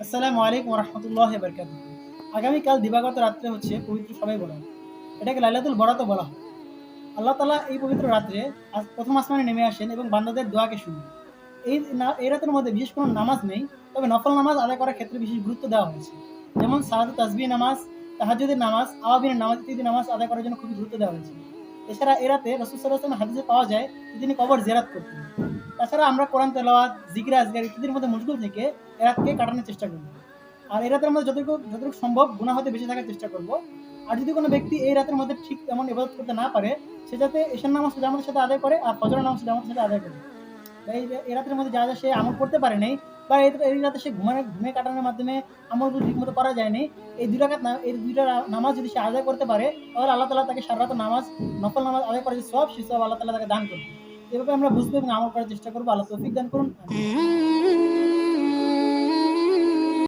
আসসালামু আলাইকুম ওয়া রাহমাতুল্লাহি ওয়া বারাকাতুহু। আগামীকাল দিবাগত রাত্রে হচ্ছে পবিত্র শবে বরাত। এটাকে লাইলাতুল বরাতও বলা হয়। আল্লাহ তাআলা এই পবিত্র রাত্রে প্রথম আসমানে নেমে আসেন এবং বান্দাদের দোয়াকে শুনেন। এই রাতের মধ্যে বিশেষ কোনো নামাজ নেই, তবে নফল নামাজ আদায় করার ক্ষেত্রে বিশেষ গুরুত্ব দেওয়া হয়েছে। যেমন সালাতুত তাসবিহ নামাজ, তাহাজ্জুদের নামাজ, আওয়াবিনের নামাজ ইত্যাদি নামাজ আদায় করার জন্য খুবই গুরুত্ব দেওয়া হয়েছে। এছাড়া এ রাতে রাসূল সাল্লাল্লাহু আলাইহি ওয়াসাল্লাম হাদিসে পাওয়া যায় যে তিনি কবর জিয়ারত করতেন। তাছাড়া আমরা কোরআন তেলাওয়াত, জিকির আজকার ইত্যাদির মধ্যে মশগুল থেকে এ রাতকে কাটানোর চেষ্টা করব। আর এই রাতের মধ্যে যতটুকু সম্ভব গুনাহ হতে বেঁচে থাকার চেষ্টা করব। আর যদি কোনো ব্যক্তি এই রাতের মধ্যে ঠিক তেমন ইবাদত করতে না পারে, সে যাতে এশার নামাজ জামাতের সাথে আদায় করে আর ফজরের নামাজ জামাতের সাথে আদায় করে। এই রাতের মধ্যে যা সে আমল করতে পারে নাই বা এই রাতে সে ঘুমে কাটানোর মাধ্যমে আমলগুলো ঠিকমতো করা যায়নি, এই ২ টা নামাজ যদি সে আদায় করতে পারে, তাহলে আল্লাহ তাআলা তাকে সারা রাত নফল নামাজ আদায় করার যে সওয়াব, সে সওয়াব আল্লাহ তাআলা তাকে দান করবে। এভাবে আমরা বুঝবো এবং আমল করার চেষ্টা করব। আল্লাহ তৌফিক দান করুন। আমিন।